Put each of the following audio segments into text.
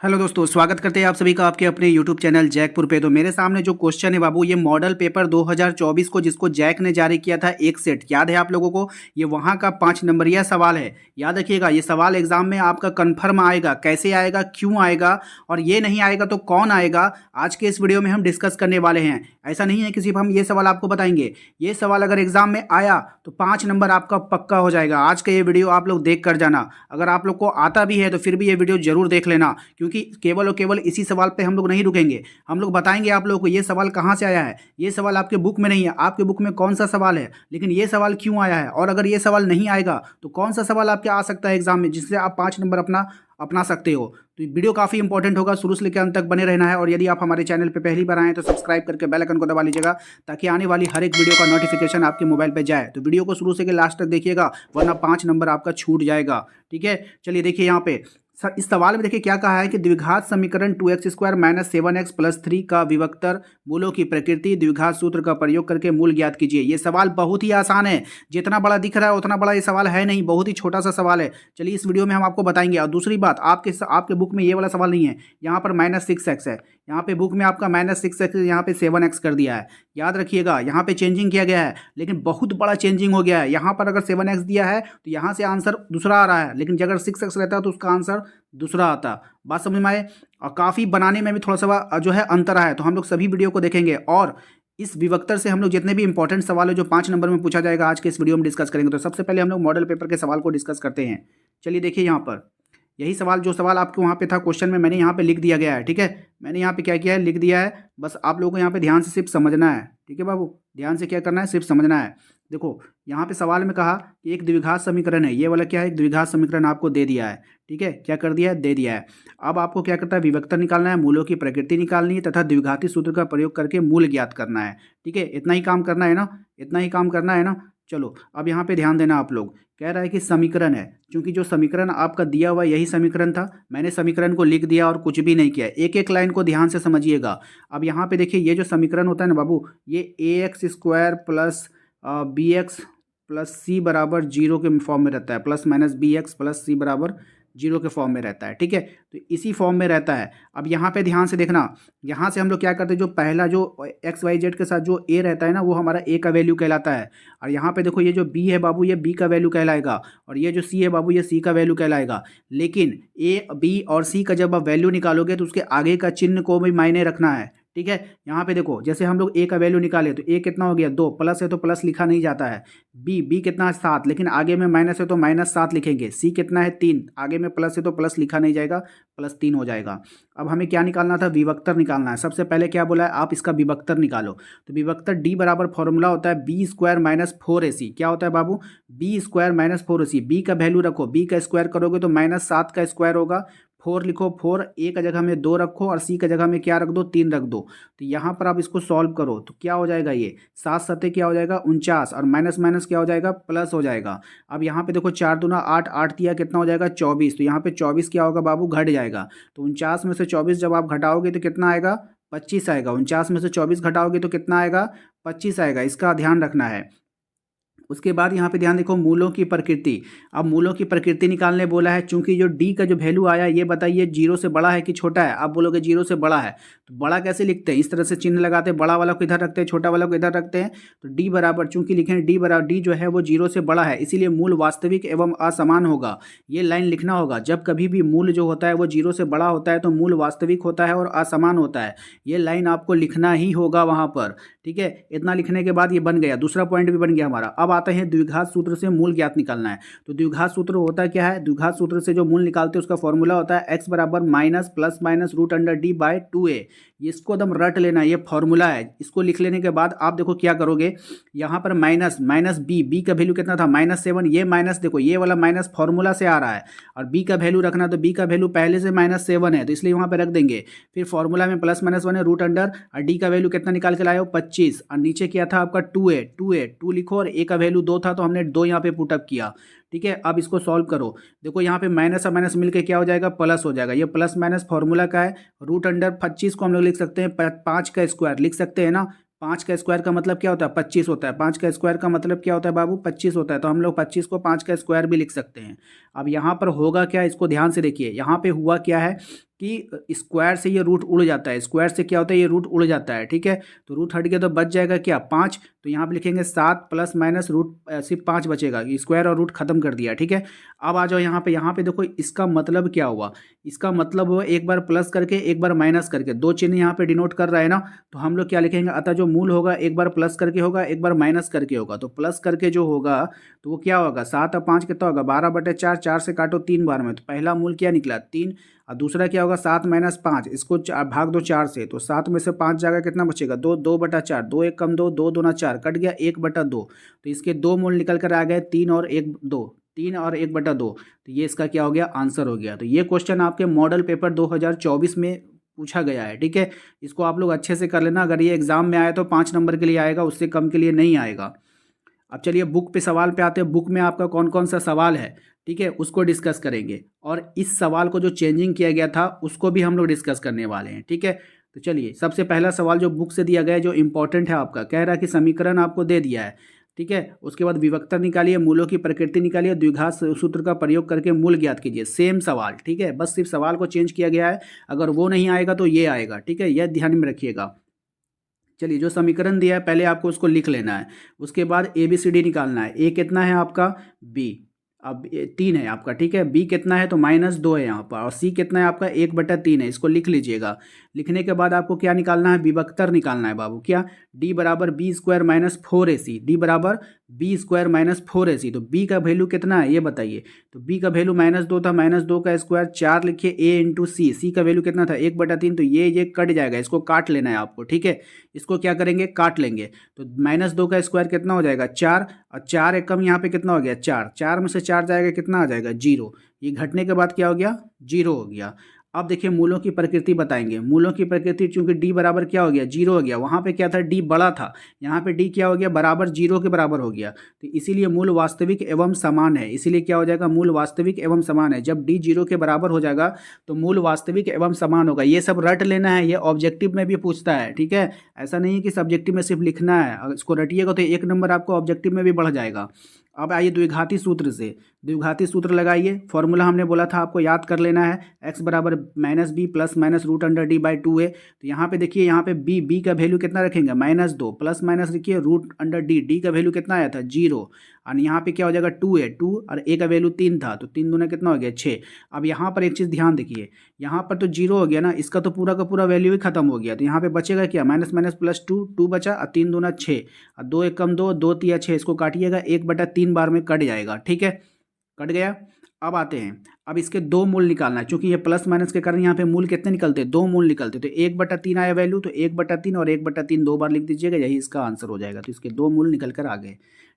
Hello दोस्तों, स्वागत करते हैं आप सभी का आपके अपने यूट्यूब चैनल जैकपुर पे। तो मेरे सामने जो क्वेश्चन है बाबू, ये मॉडल पेपर 2024 को जिसको जैक ने जारी किया था एक सेट, याद है आप लोगों को? ये वहाँ का 5 नंबरिया सवाल है। याद रखिएगा, ये सवाल एग्जाम में आपका कन्फर्म आएगा। कैसे आएगा, क्यों आएगा और ये नहीं आएगा तो कौन आएगा, आज के इस वीडियो में हम डिस्कस करने वाले हैं। ऐसा नहीं है कि सिर्फ हम ये सवाल आपको बताएंगे, ये सवाल अगर एग्जाम में आया तो 5 नंबर आपका पक्का हो जाएगा। आज का ये वीडियो आप लोग देख कर जाना। अगर आप लोग को आता भी है तो फिर भी ये वीडियो जरूर देख लेना, क्योंकि केवल और केवल इसी सवाल पे हम लोग नहीं रुकेंगे। हम लोग बताएंगे आप लोगों को ये सवाल कहाँ से आया है। ये सवाल आपके बुक में नहीं है, आपके बुक में कौन सा सवाल है, लेकिन ये सवाल क्यों आया है, और अगर ये सवाल नहीं आएगा तो कौन सा सवाल आपके आ सकता है एग्जाम में, जिससे आप 5 नंबर अपना सकते हो। तो वीडियो काफ़ी इंपॉर्टेंट होगा, शुरू से लेकर अंत तक बने रहना है। और यदि आप हमारे चैनल पे पहली बार आए तो सब्सक्राइब करके बेल आइकन को दबा लीजिएगा, ताकि आने वाली हर एक वीडियो का नोटिफिकेशन आपके मोबाइल पे जाए। तो वीडियो को शुरू से लास्ट तक देखिएगा, वरना 5 नंबर आपका छूट जाएगा। ठीक है, चलिए देखिए यहाँ पे इस सवाल में देखिए क्या कहा है कि द्विघात समीकरण 2x² - 7x + 3 का विभक्तर, मूलों की प्रकृति, द्विघात सूत्र का प्रयोग करके मूल ज्ञात कीजिए। ये सवाल बहुत ही आसान है, जितना बड़ा दिख रहा है उतना बड़ा ये सवाल है नहीं, बहुत ही छोटा सा सवाल है। चलिए इस वीडियो में हम आपको बताएंगे। और दूसरी बात, आपके बुक में ये वाला सवाल नहीं है, यहाँ पर -6x है। यहाँ पे बुक में आपका -6x, यहाँ पे 7x कर दिया है। याद रखिएगा, यहाँ पे चेंजिंग किया गया है, लेकिन बहुत बड़ा चेंजिंग हो गया है। यहाँ पर अगर 7x दिया है तो यहाँ से आंसर दूसरा आ रहा है, लेकिन अगर 6x रहता है तो उसका आंसर दूसरा आता। बात समझ में आए? और काफ़ी बनाने में भी थोड़ा सा जो है अंतर है। तो हम लोग सभी वीडियो को देखेंगे, और इस विवक्तर से हम लोग जितने भी इंपॉर्टेंट सवाल है जो 5 नंबर में पूछा जाएगा, आज के इस वीडियो में डिस्कस करेंगे। तो सबसे पहले हम लोग मॉडल पेपर के सवाल को डिस्कस करते हैं। चलिए देखिए, यहाँ पर यही सवाल, जो सवाल आपके वहाँ पे था क्वेश्चन में, मैंने यहाँ पे लिख दिया गया है। ठीक है, मैंने यहाँ पे क्या किया है, लिख दिया है। बस आप लोगों को यहाँ पे ध्यान से सिर्फ समझना है। ठीक है बाबू, ध्यान से क्या करना है, सिर्फ समझना है। देखो यहाँ पे सवाल में कहा कि एक द्विघात समीकरण है, ये वाला क्या है, एक द्विघात समीकरण आपको दे दिया है। ठीक है, क्या कर दिया है, दे दिया है। अब आपको क्या करता है, विभक्तर निकालना है, मूलों की प्रकृति निकालनी है, तथा द्विघाती सूत्र का प्रयोग करके मूल ज्ञात करना है। ठीक है, इतना ही काम करना है ना, इतना ही काम करना है ना। चलो अब यहाँ पे ध्यान देना। आप लोग कह रहा है कि समीकरण है, क्योंकि जो समीकरण आपका दिया हुआ यही समीकरण था। मैंने समीकरण को लिख दिया और कुछ भी नहीं किया। एक एक लाइन को ध्यान से समझिएगा। अब यहाँ पे देखिए, ये जो समीकरण होता है ना बाबू, ये ax² + bx + c = 0 के फॉर्म में रहता है, ±bx + c = 0 के फॉर्म में रहता है। ठीक है, तो इसी फॉर्म में रहता है। अब यहाँ पे ध्यान से देखना, यहाँ से हम लोग क्या करते हैं, जो पहला जो XYZ के साथ जो a रहता है ना, वो हमारा a का वैल्यू कहलाता है। और यहाँ पे देखो, ये जो b है बाबू, ये b का वैल्यू कहलाएगा, और ये जो c है बाबू, ये c का वैल्यू कहलाएगा। लेकिन a, b और c का जब आप वैल्यू निकालोगे तो उसके आगे का चिन्ह को भी मायने रखना है। ठीक है, यहाँ पे देखो, जैसे हम लोग a का वैल्यू निकाले तो a कितना हो गया, 2, प्लस है तो प्लस लिखा नहीं जाता है। b कितना है, 7, लेकिन आगे में माइनस है तो -7 लिखेंगे। c कितना है, 3, आगे में प्लस है तो प्लस लिखा नहीं जाएगा, +3 हो जाएगा। अब हमें क्या निकालना था, विभक्तर निकालना है। सबसे पहले क्या बोला है, आप इसका विभक्तर निकालो। तो विभक्तर d बराबर फॉर्मूला होता है b² - 4ac। क्या होता है बाबू, b² - 4ac। b का वैल्यू रखो, b का स्क्वायर करोगे तो -7 का स्क्वायर होगा। 4 लिखो, 4 a का जगह में 2 रखो, और c का जगह में क्या रख दो, 3 रख दो। तो यहाँ पर आप इसको सॉल्व करो तो क्या हो जाएगा, ये 7 7 क्या हो जाएगा, 49, और माइनस माइनस क्या हो जाएगा, प्लस हो जाएगा। अब यहाँ पे देखो, 4 दूना 8, 8 दिया कितना हो जाएगा, 24। तो यहाँ पे 24 क्या होगा बाबू, घट जाएगा। तो 49 में से 24 जब आप घटाओगे तो कितना आएगा, 25 आएगा। 49 में से 24 घटाओगे तो कितना आएगा, 25 आएगा। इसका ध्यान रखना है। उसके बाद यहाँ पे ध्यान देखो, मूलों की प्रकृति। अब मूलों की प्रकृति निकालने बोला है। चूंकि जो डी का जो वैल्यू आया, ये बताइए 0 से बड़ा है कि छोटा है। आप बोलोगे 0 से बड़ा है, तो बड़ा कैसे लिखते हैं, इस तरह से चिन्ह लगाते हैं, बड़ा वाला को इधर रखते हैं, छोटा वाला को इधर रखते हैं। तो डी बराबर, चूंकि लिखे डी जो है वो 0 से बड़ा है, इसीलिए मूल वास्तविक एवं असमान होगा। ये लाइन लिखना होगा। जब कभी भी मूल जो होता है वो 0 से बड़ा होता है तो मूल वास्तविक होता है और असमान होता है। ये लाइन आपको लिखना ही होगा वहाँ पर। ठीक है, इतना लिखने के बाद ये बन गया, दूसरा पॉइंट भी बन गया हमारा। अब आता है द्विघात सूत्र से मूल ज्ञात निकालना है। तो द्विघात सूत्र होता क्या है, द्विघात सूत्र से जो मूल निकालते हैं उसका फॉर्मूला होता है x बराबर -+-√d/2a। इसको एकदम रट लेना, ये फॉर्मूला है। इसको लिख लेने के बाद आप देखो क्या करोगे, यहाँ पर माइनस बी का वैल्यू कितना था, -7। ये माइनस देखो, ये वाला माइनस फॉर्मूला से आ रहा है, और बी का वैल्यू रखना, तो बी का वैल्यू पहले से -7 है तो इसलिए वहाँ पर रख देंगे। फिर फॉर्मूला में +-1 है, √अंडर, और डी का वैल्यू कितना निकाल के लाए हो, 25, और नीचे क्या था आपका 2 लिखो, और ए का वैल्यू 2 था तो हमने 2 यहाँ पे पुटअप किया। ठीक है, अब इसको सॉल्व करो। देखो यहाँ पे माइनस और माइनस मिलके क्या हो जाएगा, प्लस हो जाएगा। ये प्लस माइनस फॉर्मूला का है। √अंडर 25 को हम लोग लिख सकते हैं 5 का स्क्वायर लिख सकते हैं ना। 5 का स्क्वायर का मतलब क्या होता है, 25 होता है। 5 का स्क्वायर का मतलब क्या होता है बाबू, 25 होता है। तो हम लोग 25 को 5 का स्क्वायर भी लिख सकते हैं। अब यहाँ पर होगा क्या, इसको ध्यान से देखिए। यहाँ पे हुआ क्या है, कि स्क्वायर से ये रूट उड़ जाता है, स्क्वायर से क्या होता है, ये रूट उड़ जाता है, ठीक है। तो रूट हट गया तो बच जाएगा क्या, 5। तो यहाँ पे लिखेंगे 7 प्लस माइनस रूट सिर्फ 5 बचेगा, स्क्वायर और रूट खत्म कर दिया, ठीक है। अब आ जाओ यहाँ पे देखो इसका मतलब क्या हुआ, इसका मतलब हुआ एक बार प्लस करके एक बार माइनस करके, दो चिन्ह यहाँ पे डिनोट कर रहा है ना। तो हम लोग क्या लिखेंगे, अतः जो मूल होगा एक बार प्लस करके होगा एक बार माइनस करके होगा। तो प्लस करके जो होगा तो वो क्या होगा, 7 और 5 कितना होगा, 12/4, 4 से काटो 3 बार में, तो पहला मूल क्या निकला 3। और दूसरा क्या होगा 7 माइनस 5, इसको भाग दो 4 से, तो 7 में से 5 जाएगा कितना बचेगा 2, 2/4, 2 एक कम 2, 2 दूना 4, कट गया 1/2। तो इसके दो मूल निकल कर आ गए 3 और 1 2, 3 और 1/2। तो ये इसका क्या हो गया, आंसर हो गया। तो ये क्वेश्चन आपके मॉडल पेपर 2024 में पूछा गया है, ठीक है। इसको आप लोग अच्छे से कर लेना, अगर ये एग्जाम में आया तो 5 नंबर के लिए आएगा, उससे कम के लिए नहीं आएगा। अब चलिए बुक पे सवाल पे आते हैं, बुक में आपका कौन कौन सा सवाल है, ठीक है, उसको डिस्कस करेंगे। और इस सवाल को जो चेंजिंग किया गया था उसको भी हम लोग डिस्कस करने वाले हैं, ठीक है। तो चलिए सबसे पहला सवाल जो बुक से दिया गया है, जो इंपॉर्टेंट है आपका, कह रहा है कि समीकरण आपको दे दिया है, ठीक है। उसके बाद विभक्तर निकालिए, मूलों की प्रकृति निकालिए, द्विघात सूत्र का प्रयोग करके मूल ज्ञात कीजिए। सेम सवाल, ठीक है, बस सिर्फ सवाल को चेंज किया गया है। अगर वो नहीं आएगा तो ये आएगा, ठीक है, यह ध्यान में रखिएगा। चलिए जो समीकरण दिया है पहले आपको उसको लिख लेना है, उसके बाद ए बी सी डी निकालना है। ए कितना है आपका, बी, अब 3 है आपका, ठीक है। बी कितना है तो -2 है यहाँ पर, और सी कितना है आपका 1/3 है, इसको लिख लीजिएगा। लिखने के बाद आपको क्या निकालना है, विभक्तर निकालना है बाबू, क्या, डी बराबर b square minus 4ac, D बराबर बी स्क्वायर माइनस 4ac। तो बी का वैल्यू कितना है ये बताइए। तो बी का वैल्यू -2 था, -2 का स्क्वायर 4 लिखिए, ए इंटू सी, सी का वैल्यू कितना था 1/3। तो ये कट जाएगा, इसको काट लेना है आपको, ठीक है। इसको क्या करेंगे, काट लेंगे। तो -2 का स्क्वायर कितना हो जाएगा 4, और 4 एकम यहाँ पे कितना हो गया 4, 4 में से 4 जाएगा कितना आ जाएगा 0। ये घटने के बाद क्या हो गया 0 हो गया। अब देखिए मूलों की प्रकृति बताएंगे, मूलों की प्रकृति चूंकि डी बराबर क्या हो गया 0 हो गया, वहाँ पे क्या था डी बड़ा था, यहाँ पे डी क्या हो गया बराबर 0 के बराबर हो गया। तो इसीलिए मूल वास्तविक एवं समान है, इसीलिए क्या हो जाएगा मूल वास्तविक एवं समान है। जब डी 0 के बराबर हो जाएगा तो मूल वास्तविक एवं समान होगा। ये सब रट लेना है, ये ऑब्जेक्टिव में भी पूछता है, ठीक है। ऐसा नहीं है कि सब्जेक्टिव में सिर्फ लिखना है, अगर इसको रटिएगा तो 1 नंबर आपको ऑब्जेक्टिव में भी बढ़ जाएगा। अब आइए द्विघाती सूत्र से, द्विघाती सूत्र लगाइए। फॉर्मूला हमने बोला था आपको याद कर लेना है, x बराबर -b प्लस माइनस √d/2a। तो यहाँ पे देखिए, यहाँ पे b का वैल्यू कितना रखेंगे -2, प्लस माइनस लिखिए √d, d का वैल्यू कितना आया था 0, और यहाँ पे क्या हो जाएगा 2a, 2 और a का वैल्यू 3 था, तो 3 दूना कितना हो गया 6। अब यहाँ पर एक चीज़ ध्यान देखिए, यहाँ पर तो 0 हो गया ना, इसका तो पूरा का पूरा वैल्यू ही खत्म हो गया। तो यहाँ पे बचेगा क्या, माइनस माइनस प्लस 2, 2 बचा, और 3 दूना 6, और 2 एक कम 2, 2 तिया 6, इसको काटिएगा 1/3 बार में कट जाएगा, ठीक है, कट गया। अब आते हैं, अब इसके दो मूल निकालना है, क्योंकि ये प्लस माइनस के कारण यहाँ पे मूल कितने निकलते हैं, 2 मूल निकलते हैं। तो 1/3 आया वैल्यू, तो 1/3 और 1/3 दो बार लिख दीजिएगा, यही इसका आंसर हो जाएगा। तो इसके 2 मूल निकल कर आ गए,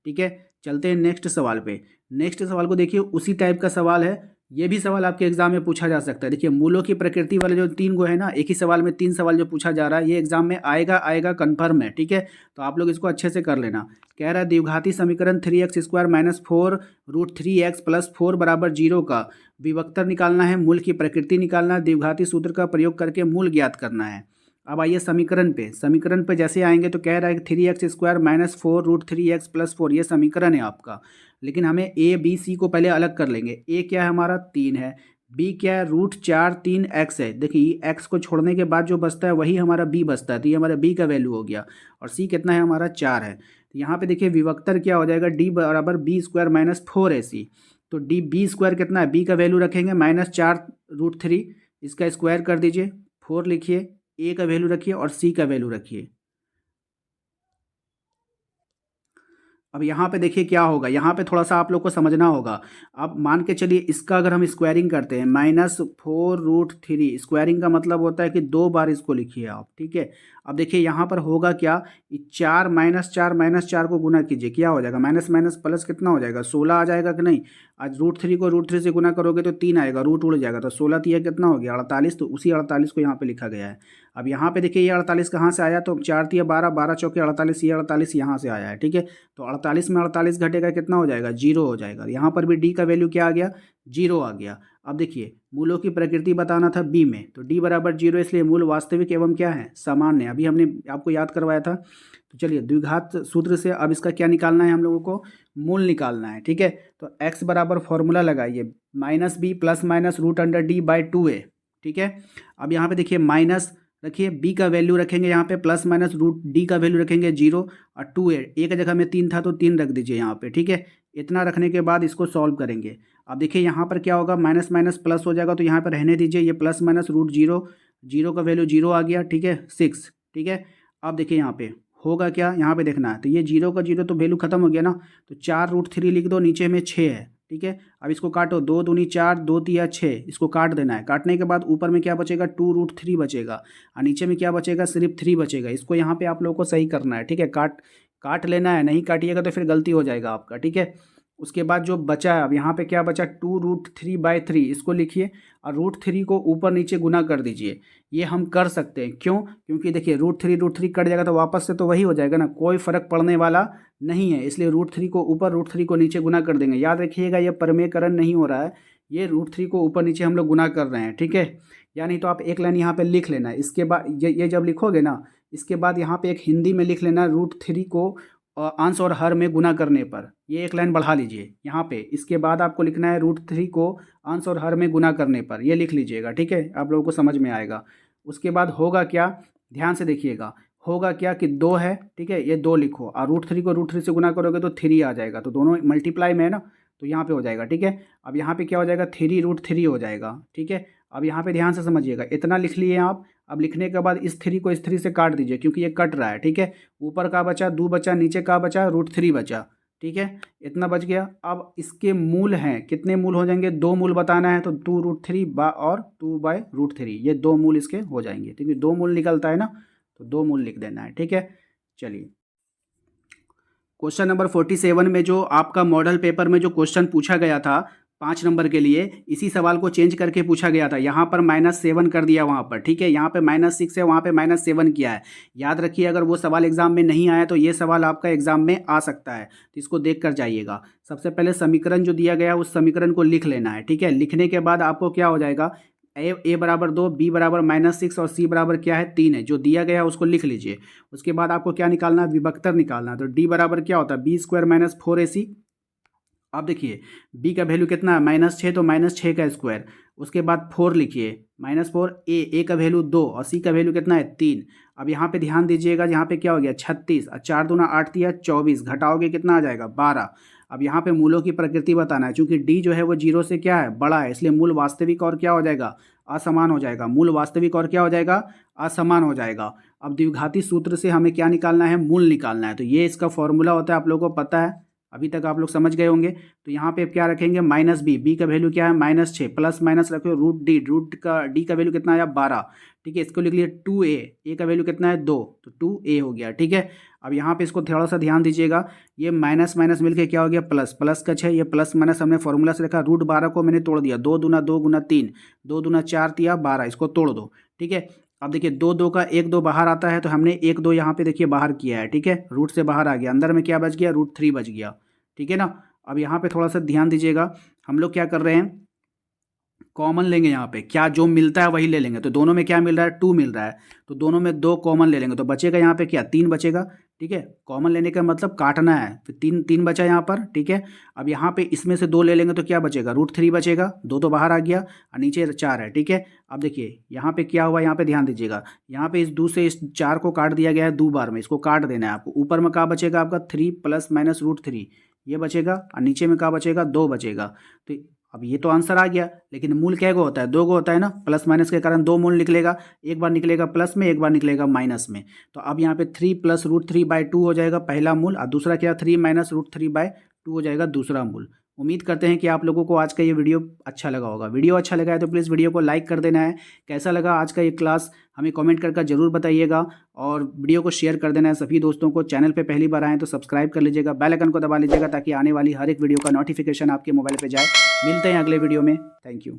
ठीक है। चलते हैं नेक्स्ट सवाल पे। नेक्स्ट सवाल को देखिए, उसी टाइप का सवाल है, ये भी सवाल आपके एग्जाम में पूछा जा सकता है। देखिए मूलों की प्रकृति वाले जो 3 गो है ना, एक ही सवाल में 3 सवाल जो पूछा जा रहा है, ये एग्जाम में आएगा आएगा कन्फर्म है, ठीक है। तो आप लोग इसको अच्छे से कर लेना। कह रहा है द्विघाती समीकरण 3x² माइनस 4√3x प्लस 4 बराबर 0 का विभक्तर निकालना है, मूल की प्रकृति निकालना है, द्विघाती सूत्र का प्रयोग करके मूल ज्ञात करना है। अब आइए समीकरण पे, समीकरण पे जैसे आएंगे तो कह रहा है कि 3x² माइनस 4√3x प्लस 4, ये समीकरण है आपका। लेकिन हमें ए बी सी को पहले अलग कर लेंगे। ए क्या है हमारा 3 है, बी क्या है √4 3x है। देखिए एक्स को छोड़ने के बाद जो बचता है वही हमारा बी बचता है, तो ये हमारा बी का वैल्यू हो गया। और सी कितना है हमारा 4 है। तो यहाँ पे देखिए विभक्तर क्या हो जाएगा, डी बराबर बी स्क्वायर माइनस 4ac। तो डी बी स्क्वायर कितना है, बी का वैल्यू रखेंगे -4√3, इसका स्क्वायर कर दीजिए, 4 लिखिए, ए का वैल्यू रखिए और सी का वैल्यू रखिए। अब यहाँ पे देखिए क्या होगा, यहाँ पे थोड़ा सा आप लोग को समझना होगा। अब मान के चलिए इसका अगर हम स्क्वायरिंग करते हैं, -4√3, स्क्वायरिंग का मतलब होता है कि 2 बार इसको लिखिए आप, ठीक है। अब देखिए यहाँ पर होगा क्या, 4 -4 को गुना कीजिए, क्या हो जाएगा माइनस माइनस प्लस कितना हो जाएगा 16 आ जाएगा कि नहीं। आज √3 को √3 से गुना करोगे तो 3 आएगा, रूट उड़ जाएगा, तो 16 तिया कितना हो गया 48। तो उसी 48 को यहाँ पे लिखा गया है। अब यहाँ पे देखिए ये 48 कहाँ से आया, तो 4 तिया 12, 12 चौके 48, ये 48 यहाँ से आया है, ठीक है। तो 48 में 48 घटेगा कितना हो जाएगा 0 हो जाएगा। यहाँ पर भी डी का वैल्यू क्या आ गया 0 आ गया। अब देखिए मूलों की प्रकृति बताना था बी में, तो डी बराबर 0, इसलिए मूल वास्तविक एवं क्या है सामान्य। अभी हमने आपको याद करवाया था। तो चलिए द्विघात सूत्र से अब इसका क्या निकालना है, हम लोगों को मूल निकालना है, ठीक है। तो x बराबर फॉर्मूला लगाइए -b प्लस माइनस √d/2a, ठीक है। अब यहाँ पे देखिए माइनस रखिए, बी का वैल्यू रखेंगे यहाँ पे प्लस माइनस रूट डी का वैल्यू रखेंगे 0 और 2 है, एक जगह में 3 था तो 3 रख दीजिए यहाँ पे, ठीक है। इतना रखने के बाद इसको सॉल्व करेंगे। अब देखिए यहाँ पर क्या होगा, माइनस माइनस प्लस हो जाएगा, तो यहाँ पर रहने दीजिए, ये प्लस माइनस रूट 0, 0 का वैल्यू 0 आ गया, ठीक है 6, ठीक है। अब देखिए यहाँ पे होगा क्या, यहाँ पे देखना है, तो ये 0 का 0 तो वैल्यू खत्म हो गया ना, तो 4√3 लिख दो, नीचे में 6 है, ठीक है। अब इसको काटो, 2 दूनी 4, 2 तिया 6, इसको काट देना है। काटने के बाद ऊपर में क्या बचेगा, 2√3 बचेगा और नीचे में क्या बचेगा, सिर्फ 3 बचेगा। इसको यहाँ पे आप लोगों को सही करना है, ठीक है। काट लेना है, नहीं काटिएगा तो फिर गलती हो जाएगा आपका, ठीक है। उसके बाद जो बचा है, अब यहाँ पे क्या बचा, 2√3/3, इसको लिखिए और √3 को ऊपर नीचे गुना कर दीजिए। ये हम कर सकते हैं, क्यों, क्योंकि देखिए √3 कट जाएगा तो वापस से तो वही हो जाएगा ना, कोई फ़र्क पड़ने वाला नहीं है, इसलिए √3 को ऊपर √3 को नीचे गुना कर देंगे। याद रखिएगा ये परमेयकरण नहीं हो रहा है, ये √3 को ऊपर नीचे हम लोग गुना कर रहे हैं, ठीक है। या नहीं तो आप एक लाइन यहाँ पे लिख लेना, इसके बाद ये जब लिखोगे ना, इसके बाद यहाँ पे एक हिंदी में लिख लेना, √3 को अंश और हर में गुना करने पर, ये एक लाइन बढ़ा लीजिए यहाँ पे। इसके बाद आपको लिखना है √3 को अंश और हर में गुना करने पर, ये लिख लीजिएगा, ठीक है, आप लोगों को समझ में आएगा। उसके बाद होगा क्या, ध्यान से देखिएगा, होगा क्या कि 2 है, ठीक है, ये 2 लिखो और √3 को √3 से गुना करोगे तो 3 आ जाएगा, तो दोनों मल्टीप्लाई में है ना, तो यहाँ पे हो जाएगा, ठीक है। अब यहाँ पे क्या हो जाएगा, 3√3 हो जाएगा, ठीक है। अब यहाँ पे ध्यान से समझिएगा, इतना लिख लिए आप। अब लिखने के बाद इस 3 को इस 3 से काट दीजिए, क्योंकि ये कट रहा है, ठीक है। ऊपर का बचा 2 बचा, नीचे का बचा √3 बचा, ठीक है, इतना बच गया। अब इसके मूल हैं, कितने मूल हो जाएंगे, 2 मूल बताना है, तो 2√3 और 2/√3, ये 2 मूल इसके हो जाएंगे, ठीक है। 2 मूल निकलता है ना, तो 2 मूल लिख देना है, ठीक है। चलिए क्वेश्चन नंबर 47 में जो आपका मॉडल पेपर में जो क्वेश्चन पूछा गया था 5 नंबर के लिए, इसी सवाल को चेंज करके पूछा गया था। यहाँ पर -7 कर दिया वहाँ पर, ठीक है, यहाँ पे -6 है, वहाँ पे -7 किया है। याद रखिए, अगर वो सवाल एग्जाम में नहीं आया तो ये सवाल आपका एग्जाम में आ सकता है, तो इसको देख कर जाइएगा। सबसे पहले समीकरण जो दिया गया उस समीकरण को लिख लेना है, ठीक है। लिखने के बाद आपको क्या हो जाएगा, ए बराबर 2, बी बराबर -6 और सी बराबर क्या है 3 है, जो दिया गया है उसको लिख लीजिए। उसके बाद आपको क्या निकालना है, विभक्तर निकालना है। तो डी बराबर क्या होता है, b² - 4ac। अब देखिए b का वैल्यू कितना है, -6, तो -6 का स्क्वायर। उसके बाद 4 लिखिए, -4, ए का वैल्यू 2 और सी का वैल्यू कितना है 3। अब यहाँ पे ध्यान दीजिएगा, यहाँ पे क्या हो गया 36 और 4 दूना 8 दिया 24, घटाओगे कितना आ जाएगा 12। अब यहाँ पे मूलों की प्रकृति बताना है, क्योंकि डी जो है वो 0 से क्या है बड़ा है, इसलिए मूल वास्तविक और क्या हो जाएगा असमान हो जाएगा। मूल वास्तविक और क्या हो जाएगा असमान हो जाएगा। अब द्विघाती सूत्र से हमें क्या निकालना है, मूल निकालना है। तो ये इसका फॉर्मूला होता है, आप लोगों को पता है, अभी तक आप लोग समझ गए होंगे। तो यहाँ पे क्या रखेंगे, -b का वैल्यू क्या है -6, प्लस माइनस रखो रूट डी का वैल्यू कितना आया 12, ठीक है। इसको लिख लिए 2a, ए का वैल्यू कितना है 2, तो 2a हो गया, ठीक है। अब यहाँ पे इसको थोड़ा सा ध्यान दीजिएगा, ये माइनस माइनस मिलके क्या हो गया प्लस, प्लस का 6, ये प्लस माइनस हमने फॉर्मूला से रखा, √12 को मैंने तोड़ दिया, 2 दूना 2 गुना 3, 2 दूना 4 तिया 12, इसको तोड़ दो, ठीक है। अब देखिए 2 2 का 1 2 बाहर आता है, तो हमने 1 2 यहाँ पे देखिए बाहर किया है, ठीक है, रूट से बाहर आ गया, अंदर में क्या बच गया √3 बच गया, ठीक है ना। अब यहाँ पे थोड़ा सा ध्यान दीजिएगा, हम लोग क्या कर रहे हैं, कॉमन लेंगे, यहाँ पे क्या जो मिलता है वही ले लेंगे। तो दोनों में क्या मिल रहा है 2 मिल रहा है, तो दोनों में 2 कॉमन ले लेंगे, तो बचेगा यहाँ पे क्या 3 बचेगा, ठीक है। कॉमन लेने का मतलब काटना है, फिर 3 बचा यहाँ पर, ठीक है। अब यहाँ पे इसमें से 2 ले लेंगे तो क्या बचेगा √3 बचेगा, 2 तो बाहर आ गया और नीचे 4 है, ठीक है। अब देखिए यहाँ पे क्या हुआ, यहाँ पे ध्यान दीजिएगा, यहाँ पे इस 2 से इस 4 को काट दिया गया है 2 बार में, इसको काट देना है आपको। ऊपर में क्या बचेगा आपका 3 प्लस माइनस √3, ये बचेगा और नीचे में क्या बचेगा 2 बचेगा। तो अब ये तो आंसर आ गया, लेकिन मूल क्या गो होता है 2 गो होता है ना, प्लस माइनस के कारण 2 मूल निकलेगा, एक बार निकलेगा प्लस में, एक बार निकलेगा माइनस में। तो अब यहाँ पे 3 प्लस √3/2 हो जाएगा पहला मूल, और दूसरा क्या 3 माइनस √3/2 हो जाएगा दूसरा मूल। उम्मीद करते हैं कि आप लोगों को आज का ये वीडियो अच्छा लगा होगा। वीडियो अच्छा लगा है तो प्लीज़ वीडियो को लाइक कर देना है। कैसा लगा आज का ये क्लास हमें कमेंट करके ज़रूर बताइएगा, और वीडियो को शेयर कर देना है सभी दोस्तों को। चैनल पे पहली बार आएँ तो सब्सक्राइब कर लीजिएगा, बेल आइकन को दबा लीजिएगा, ताकि आने वाली हर एक वीडियो का नोटिफिकेशन आपके मोबाइल पे जाए। मिलते हैं अगले वीडियो में, थैंक यू।